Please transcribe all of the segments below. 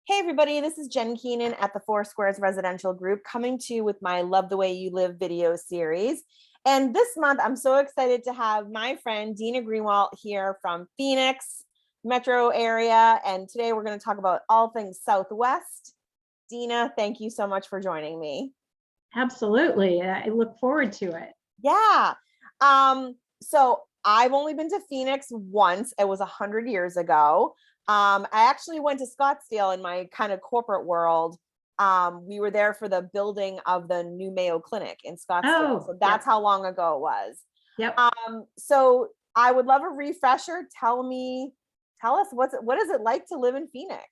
Hey everybody, this is Jen Keenan at the Four Squares Residential Group coming to you with my Love the Way You Live video series. And this month, I'm so excited to have my friend Dena Greenawalt here from Phoenix metro area. And today we're going to talk about all things Southwest. Dena, thank you so much for joining me. Absolutely. I look forward to it. Yeah. So I've only been to Phoenix once. It was 100 years ago. I actually went to Scottsdale in my kind of corporate world. We were there for the building of the new Mayo Clinic in Scottsdale. Oh, So that's how long ago it was. Yep. So I would love a refresher. Tell us what is it like to live in Phoenix?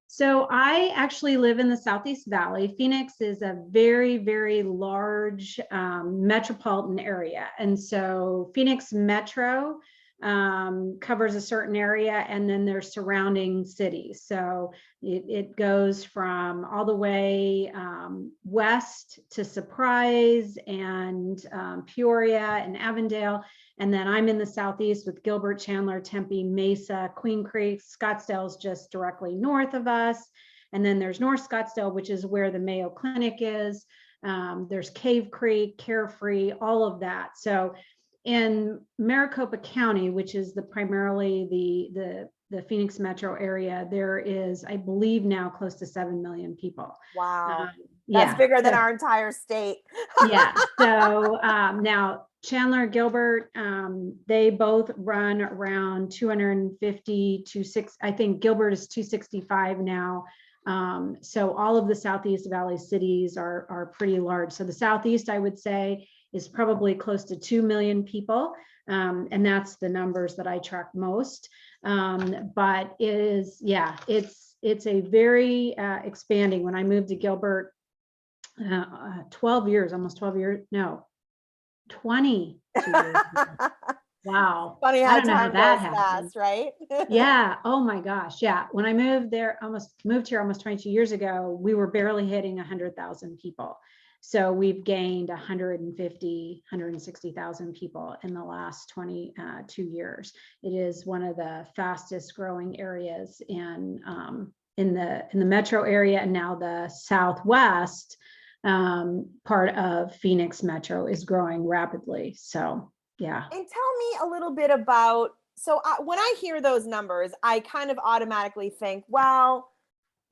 So I actually live in the Southeast Valley. Phoenix is a very, very large metropolitan area. And so Phoenix Metro covers a certain area, and then there's surrounding cities. So it goes from all the way west to Surprise and Peoria and Avondale. And then I'm in the Southeast with Gilbert, Chandler, Tempe, Mesa, Queen Creek. Scottsdale is just directly north of us. And then there's North Scottsdale, which is where the Mayo Clinic is. There's Cave Creek, Carefree, all of that. So in Maricopa County, which is primarily the Phoenix metro area, there is, I believe now, close to 7 million people. Wow. That's bigger than our entire state. Yeah. So now Chandler, Gilbert, they both run around 250 to 6. I think Gilbert is 265 now. So all of the Southeast Valley cities are pretty large. So the Southeast, I would say, is probably close to 2 million people. And that's the numbers that I track most. But it is, yeah, it's a very expanding. When I moved to Gilbert, 12 years, almost 12 years, no, 22 years. Wow. Funny how time goes fast, right? Yeah. Oh my gosh. Yeah. When I moved here almost 22 years ago, we were barely hitting 100,000 people. So we've gained 160,000 people in the last 22 years. It is one of the fastest growing areas in the metro area, and now the Southwest part of Phoenix Metro is growing rapidly. So yeah. And tell me a little bit about, when I hear those numbers, I kind of automatically think, well,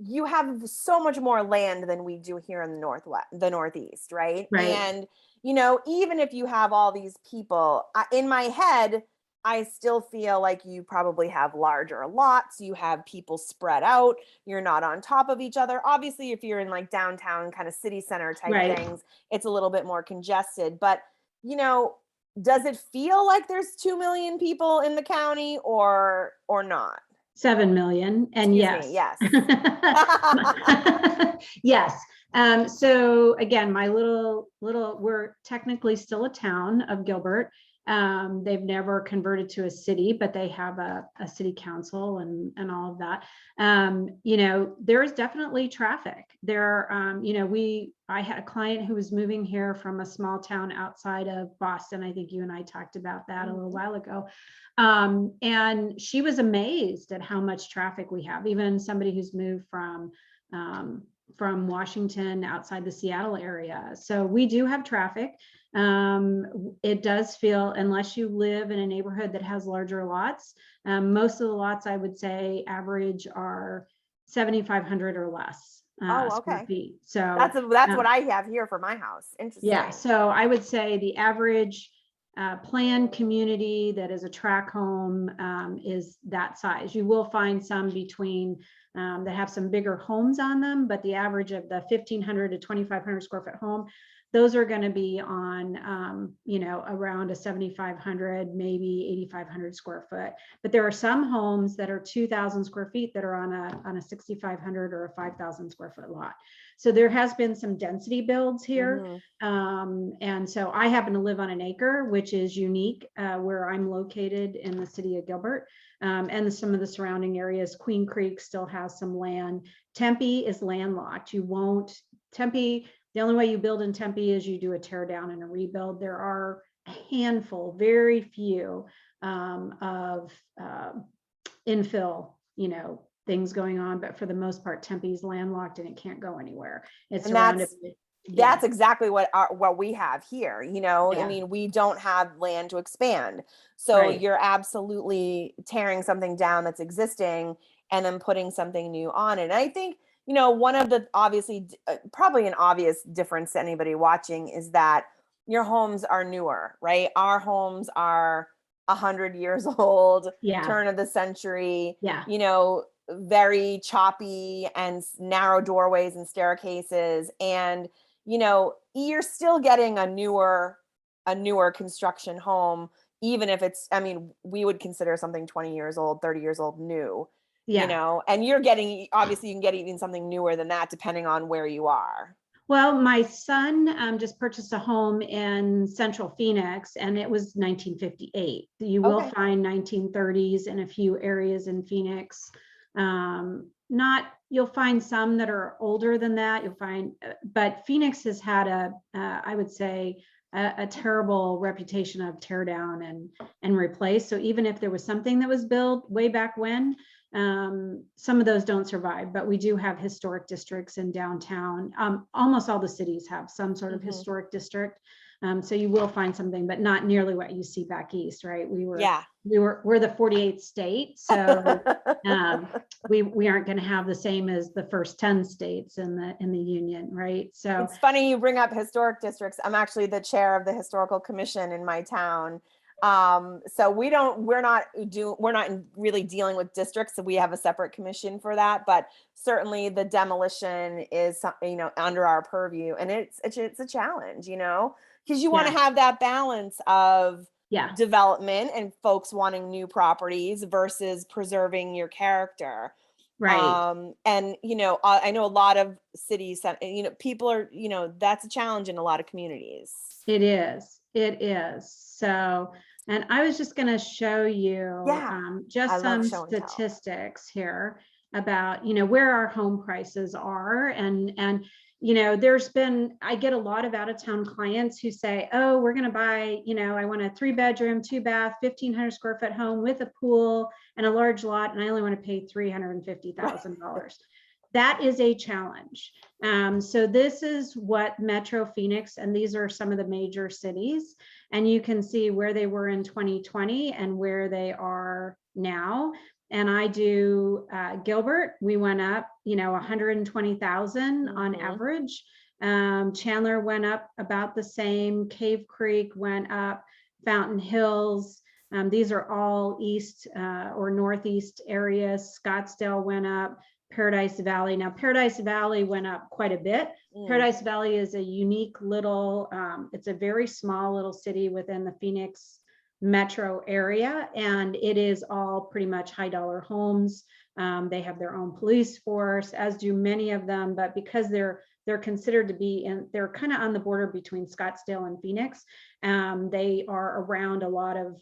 you have so much more land than we do here in the Northeast, right? Right. And, even if you have all these people, in my head, I still feel like you probably have larger lots. You have people spread out. You're not on top of each other. Obviously, if you're in like downtown kind of city center type things, it's a little bit more congested. But, does it feel like there's 2 million people in the county or not? 7 million. And yes. Yes. So again, my little, we're technically still a town of Gilbert. They've never converted to a city, but they have a city council and all of that. There is definitely traffic there. I had a client who was moving here from a small town outside of Boston. I think you and I talked about that a little while ago. And she was amazed at how much traffic we have. Even somebody who's moved from Washington outside the Seattle area. So we do have traffic. It does feel, unless you live in a neighborhood that has larger lots, most of the lots I would say average are 7,500 or less. Square feet. So that's what I have here for my house. Interesting. Yeah. So I would say the average planned community that is a tract home is that size. You will find some between that have some bigger homes on them, but the average of the 1,500 to 2,500 square foot home, those are going to be on, around a 7,500, maybe 8,500 square foot. But there are some homes that are 2,000 square feet that are on a 6,500 or a 5,000 square foot lot. So there has been some density builds here. And so I happen to live on an acre, which is unique where I'm located in the city of Gilbert. And some of the surrounding areas. Queen Creek still has some land. Tempe is landlocked. The only way you build in Tempe is you do a tear down and a rebuild. There are a handful, very few of infill, things going on, but for the most part, Tempe's landlocked and it can't go anywhere. It's And surrounded. that's exactly what we have here. I Yeah. mean, we don't have land to expand. So Right. you're absolutely tearing something down that's existing and then putting something new on it. And I think, one of the probably an obvious difference to anybody watching is that your homes are newer, right? Our homes are 100 years old, Yeah. turn of the century, Yeah. very choppy and narrow doorways and staircases. And you're still getting a newer construction home, even if it's, I mean, we would consider something 20 years old, 30 years old new, Yeah. and you're getting, obviously you can get even something newer than that depending on where you are. Well, my son just purchased a home in Central Phoenix, and it was 1958. You will Okay. find 1930s in a few areas in Phoenix. You'll find some that are older than that. You'll find, but Phoenix has had I would say, a terrible reputation of tear down and replace. So even if there was something that was built way back when, some of those don't survive, but we do have historic districts in downtown. Almost all the cities have some sort of historic district. So you will find something, but not nearly what you see back east, right? We're the 48th state. So we aren't going to have the same as the first 10 states in the union, right? So it's funny you bring up historic districts. I'm actually the chair of the historical commission in my town. So we're not really dealing with districts. So we have a separate commission for that, but certainly the demolition is, under our purview, and it's a challenge, because you want to have that balance of development and folks wanting new properties versus preserving your character. right. And I know a lot of cities, people are, that's a challenge in a lot of communities. It is. So, and I was just going to show you just some statistics here about, where our home prices are. And I get a lot of out of town clients who say, oh, we're going to buy, I want a 3-bedroom, 2-bath, 1,500 square foot home with a pool and a large lot, and I only want to pay $350,000. That is a challenge. So this is what Metro Phoenix, and these are some of the major cities, and you can see where they were in 2020 and where they are now. And I do Gilbert, we went up, 120,000 on average. Chandler went up about the same. Cave Creek went up. Fountain Hills. These are all east or northeast areas. Scottsdale went up. Paradise Valley. Now, Paradise Valley went up quite a bit. Paradise Valley is a unique little, it's a very small little city within the Phoenix metro area, and it is all pretty much high dollar homes. They have their own police force, as do many of them, but because they're considered to be they're kind of on the border between Scottsdale and Phoenix. They are around a lot of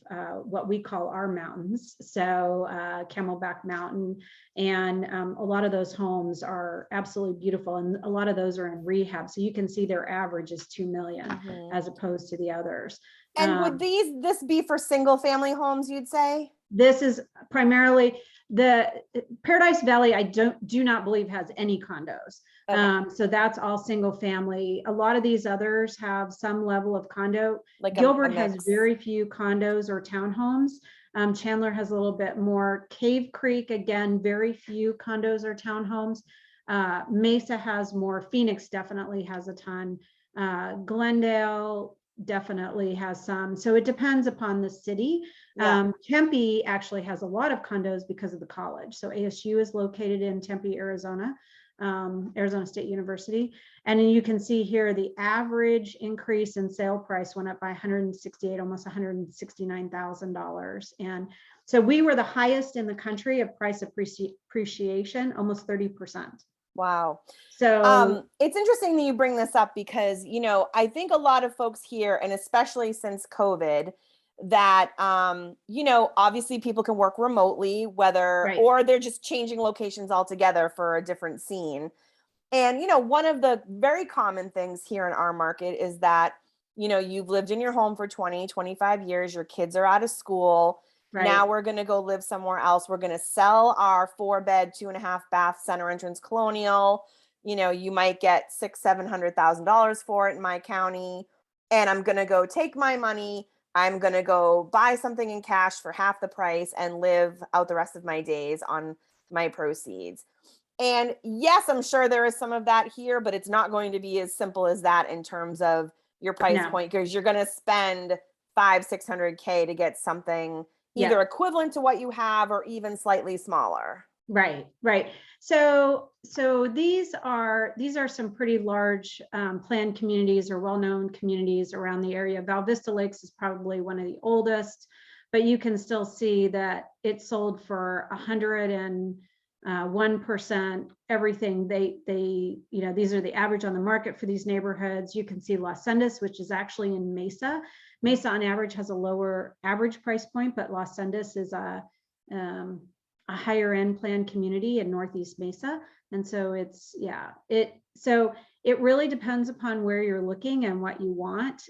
what we call our mountains. So Camelback Mountain, and a lot of those homes are absolutely beautiful. And a lot of those are in rehab. So you can see their average is 2 million as opposed to the others. And would this be for single family homes, you'd say? This is primarily the Paradise Valley. I do not believe has any condos. Okay. So that's all single family. A lot of these others have some level of condo. Like Gilbert has very few condos or townhomes. Chandler has a little bit more. Cave Creek, again, very few condos or townhomes. Mesa has more. Phoenix definitely has a ton. Glendale definitely has some. So it depends upon the city. Tempe actually has a lot of condos because of the college. So ASU is located in Tempe, Arizona, Arizona State University. And then you can see here the average increase in sale price went up by 168, almost $169,000. And so we were the highest in the country of price appreciation, almost 30%. Wow. So it's interesting that you bring this up because, I think a lot of folks here, and especially since COVID, that, obviously people can work remotely, or they're just changing locations altogether for a different scene. And, one of the very common things here in our market is that, you've lived in your home for 20, 25 years, your kids are out of school, Right. Now we're going to go live somewhere else. We're going to sell our 4-bed, 2.5-bath center entrance colonial. You might get $600,000-$700,000 for it in my county. And I'm going to go take my money. I'm going to go buy something in cash for half the price and live out the rest of my days on my proceeds. And yes, I'm sure there is some of that here, but it's not going to be as simple as that in terms of your price No. point, because you're going to spend 500K-600K to get something either Yeah. equivalent to what you have or even slightly smaller. Right, right. So these are some pretty large planned communities or well-known communities around the area. Val Vista Lakes is probably one of the oldest, but you can still see that it sold for 101%. Everything they these are the average on the market for these neighborhoods. You can see Las Sendas, which is actually in Mesa. Mesa on average has a lower average price point, but Las Sendas is a higher end planned community in Northeast Mesa. And so it really depends upon where you're looking and what you want.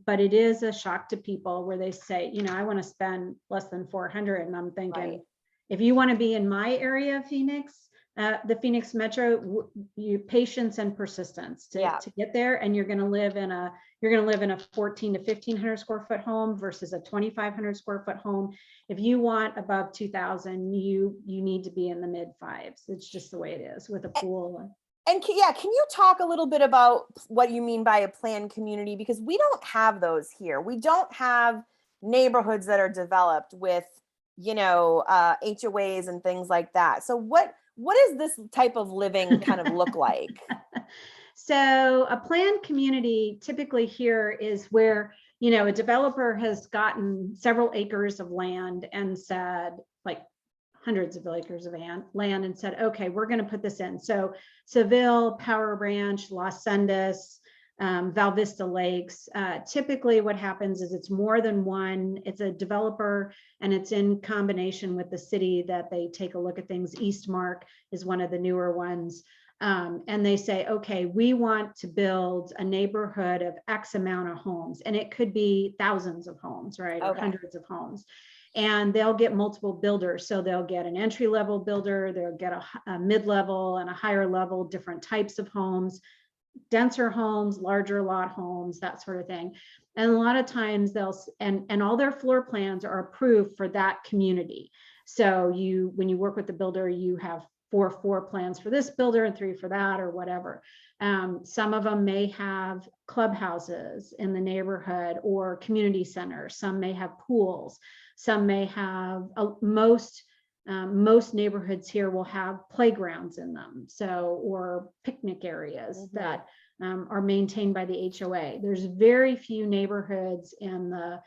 But it is a shock to people where they say, I want to spend less than 400. And I'm thinking, Right. If you want to be in my area of Phoenix, the Phoenix metro, you patience and persistence to get there. And you're going to live in a 14 to 1500 square foot home versus a 2,500 square foot home. If you want above 2,000, you need to be in the mid fives. It's just the way it is with a pool. And can you talk a little bit about what you mean by a planned community? Because we don't have those here. We don't have neighborhoods that are developed with, HOAs and things like that. So what does this type of living kind of look like? So a planned community typically here is where, a developer has gotten several acres of land and said, like hundreds of acres of land and said, okay, we're going to put this in. So Seville, Power Branch, Las Sendas, Val Vista Lakes. Typically what happens is it's more than one. It's a developer and it's in combination with the city that they take a look at things. Eastmark is one of the newer ones. And they say, okay, we want to build a neighborhood of X amount of homes. And it could be thousands of homes, right? Or hundreds of homes. And they'll get multiple builders. So they'll get an entry-level builder, they'll get a mid-level and a higher level, different types of homes, denser homes, larger lot homes, that sort of thing. And a lot of times and all their floor plans are approved for that community. So when you work with the builder, you have 4 floor plans for this builder and 3 for that or whatever. Some of them may have clubhouses in the neighborhood or community centers. Some may have pools. Some may have most neighborhoods here will have playgrounds in them, or picnic areas that are maintained by the HOA. There's very few neighborhoods in the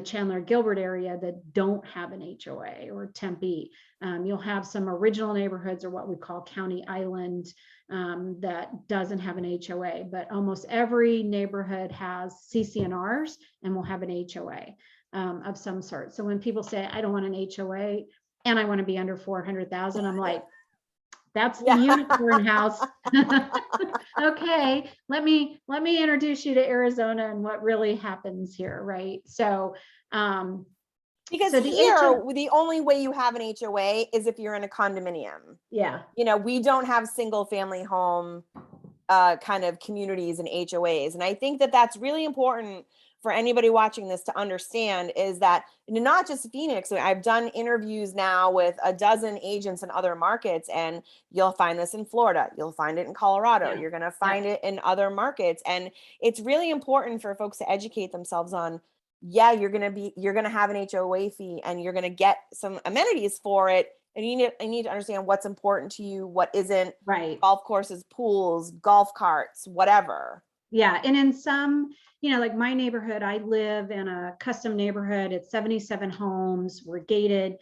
Chandler Gilbert area that don't have an HOA, or Tempe. You'll have some original neighborhoods, or what we call County Island, that doesn't have an HOA, but almost every neighborhood has CC&Rs and will have an HOA of some sort. So when people say, I don't want an HOA and I want to be under 400,000, I'm like, that's the unicorn house. Okay, let me introduce you to Arizona and what really happens here, right? So because the only way you have an HOA is if you're in a condominium. Yeah. We don't have single family home kind of communities and HOAs. And I think that that's really important for anybody watching this to understand, is that not just Phoenix. I've done interviews now with a dozen agents in other markets, and you'll find this in Florida. You'll find it in Colorado. You're going to find it in other markets. And it's really important for folks to educate themselves on, you're going to have an HOA fee and you're going to get some amenities for it. And you need to understand what's important to you, what isn't. Right. Golf courses, pools, golf carts, whatever. Yeah. And in some, like my neighborhood, I live in a custom neighborhood. It's 77 homes. We're gated.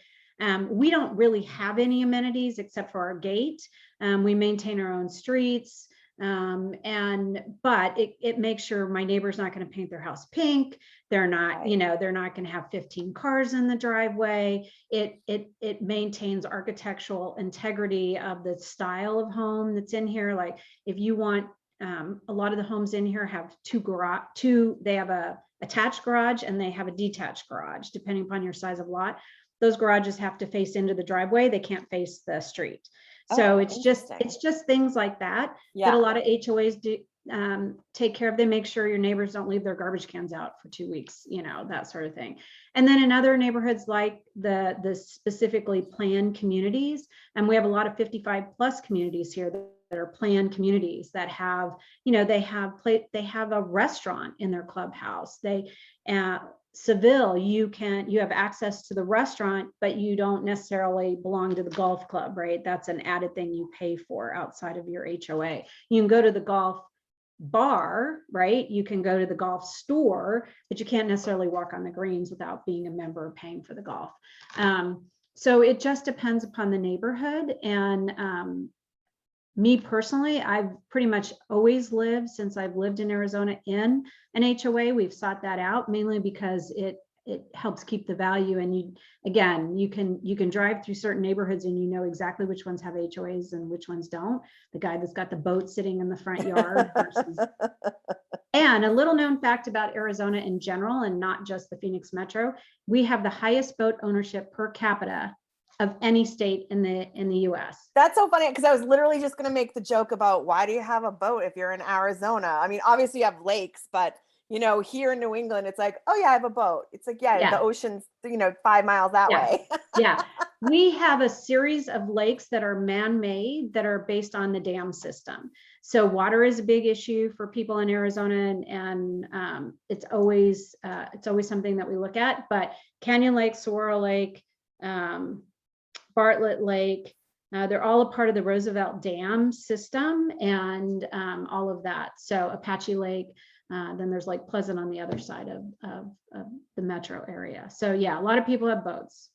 We don't really have any amenities except for our gate. We maintain our own streets. But it makes sure my neighbor's not going to paint their house pink. They're not, they're not going to have 15 cars in the driveway. It maintains architectural integrity of the style of home that's in here. Like if you want a lot of the homes in here have they have a attached garage and they have a detached garage, depending upon your size of lot. Those garages have to face into the driveway. They can't face the street. So Oh, it's just things like that that a lot of HOAs do take care of. They make sure your neighbors don't leave their garbage cans out for 2 weeks, that sort of thing. And then in other neighborhoods, like the specifically planned communities, and we have a lot of 55 plus communities here that are planned communities that have, they have a restaurant in their clubhouse. Seville, you have access to the restaurant, but you don't necessarily belong to the golf club, right? That's an added thing you pay for outside of your HOA. You can go to the golf bar, right? You can go to the golf store, but you can't necessarily walk on the greens without being a member or paying for the golf. So it just depends upon the neighborhood. And me personally, I've pretty much always lived, since I've lived in Arizona, in an HOA. We've sought that out mainly because it helps keep the value. And you can drive through certain neighborhoods and exactly which ones have HOAs and which ones don't. The guy that's got the boat sitting in the front yard versus. And a little known fact about Arizona in general, and not just the Phoenix Metro, we have the highest boat ownership per capita of any state in the US. That's so funny, because I was literally just going to make the joke about, why do you have a boat if you're in Arizona? I mean, obviously you have lakes, but here in New England, it's like, oh yeah, I have a boat. It's like, yeah. The ocean's 5 miles that way. Yeah. We have a series of lakes that are man-made, that are based on the dam system. So water is a big issue for people in Arizona, and it's always something that we look at. But Canyon Lake, Saguaro Lake, Bartlett Lake, they're all a part of the Roosevelt Dam system, and all of that. So Apache Lake, then there's Lake Pleasant on the other side of the metro area. So yeah, a lot of people have boats.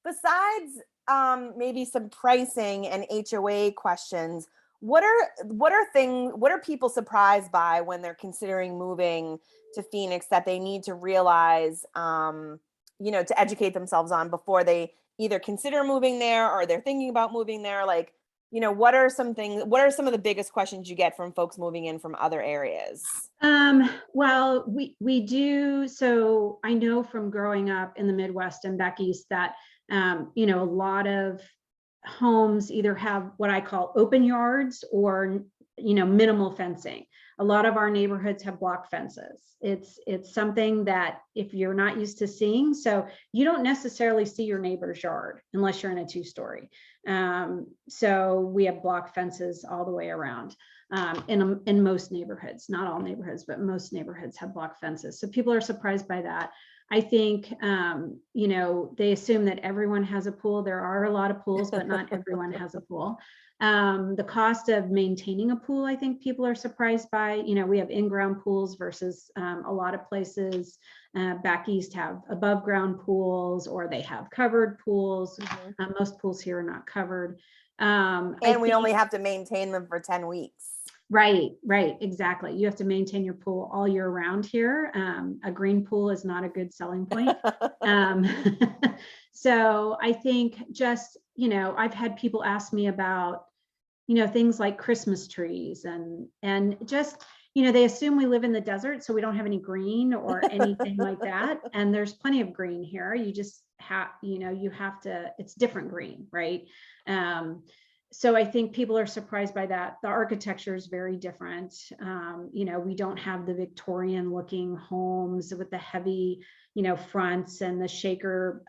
Besides maybe some pricing and HOA questions, what are people surprised by when they're considering moving to Phoenix that they need to realize, to educate themselves on before they either consider moving there or they're thinking about moving there? Like, what are some of the biggest questions you get from folks moving in from other areas? Well, we do. So I know from growing up in the Midwest and back east that, a lot of homes either have what I call open yards or, minimal fencing. A lot of our neighborhoods have block fences. It's something that if you're not used to seeing, so you don't necessarily see your neighbor's yard unless you're in a 2-story. So we have block fences all the way around. In most neighborhoods, not all neighborhoods, but most neighborhoods have block fences. So people are surprised by that. I think, they assume that everyone has a pool. There are a lot of pools, but not everyone has a pool. The cost of maintaining a pool, I think people are surprised by. We have in-ground pools versus a lot of places back east have above ground pools, or they have covered pools. Mm-hmm. Most pools here are not covered. And we only have to maintain them for 10 weeks. Right, exactly. You have to maintain your pool all year round here. A green pool is not a good selling point. So I think just, I've had people ask me about, things like Christmas trees and just, they assume we live in the desert, so we don't have any green or anything like that. And there's plenty of green here. You just have, it's different green, right? So I think people are surprised by that. The architecture is very different. We don't have the Victorian looking homes with the heavy, fronts and the shaker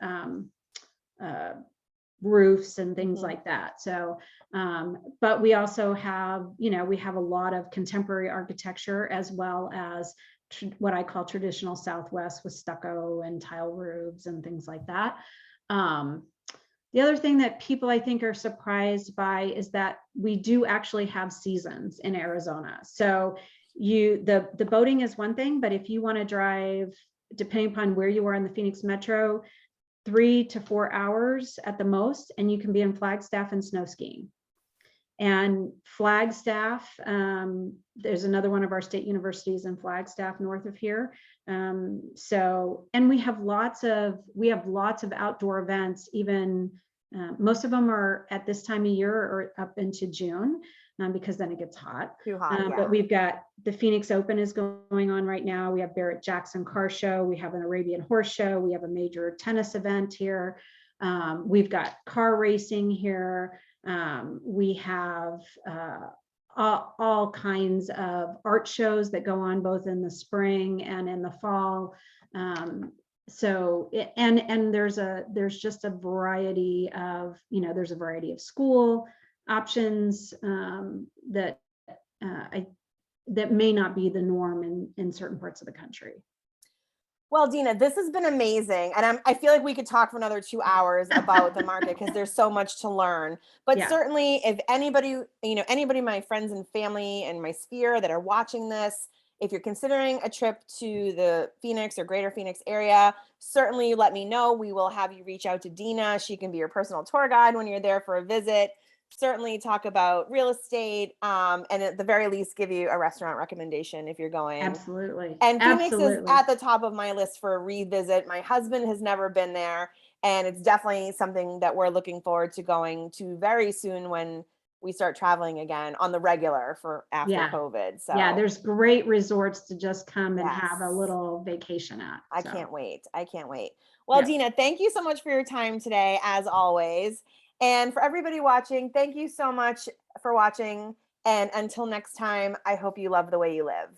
roofs and things like that. So, but we also have, we have a lot of contemporary architecture, as well as what I call traditional Southwest with stucco and tile roofs and things like that. The other thing that people, I think, are surprised by is that we do actually have seasons in Arizona. So the boating is one thing, but if you want to drive, depending upon where you are in the Phoenix Metro, 3 to 4 hours at the most, and you can be in Flagstaff and snow skiing. And Flagstaff, there's another one of our state universities in Flagstaff north of here. And we have lots of outdoor events, even most of them are at this time of year or up into June. because then it gets hot. Too hot, yeah. But we've got the Phoenix Open is going on right now. We have Barrett Jackson Car Show. We have an Arabian Horse Show. We have a major tennis event here. We've got car racing here. We have all kinds of art shows that go on both in the spring and in the fall. So and there's just a variety of, there's a variety of school options that that may not be the norm in certain parts of the country. Well, Dena, this has been amazing. And I feel like we could talk for another 2 hours about the market because there's so much to learn. But Yeah. certainly if anybody, anybody, my friends and family and my sphere that are watching this, if you're considering a trip to the Phoenix or greater Phoenix area, certainly let me know. We will have you reach out to Dena. She can be your personal tour guide when you're there for a visit. Certainly talk about real estate, and at the very least give you a restaurant recommendation if you're going. Absolutely. And Phoenix is Absolutely. at the top of my list for a revisit. My husband has never been there, and it's definitely something that we're looking forward to going to very soon when we start traveling again on the regular for after Yeah. COVID. So Yeah, there's great resorts to just come and have a Yes. little vacation at. I so. can't wait. I can't wait. Well, Yes. Dena, thank you so much for your time today, as always. And for everybody watching, thank you so much for watching. And until next time, I hope you love the way you live.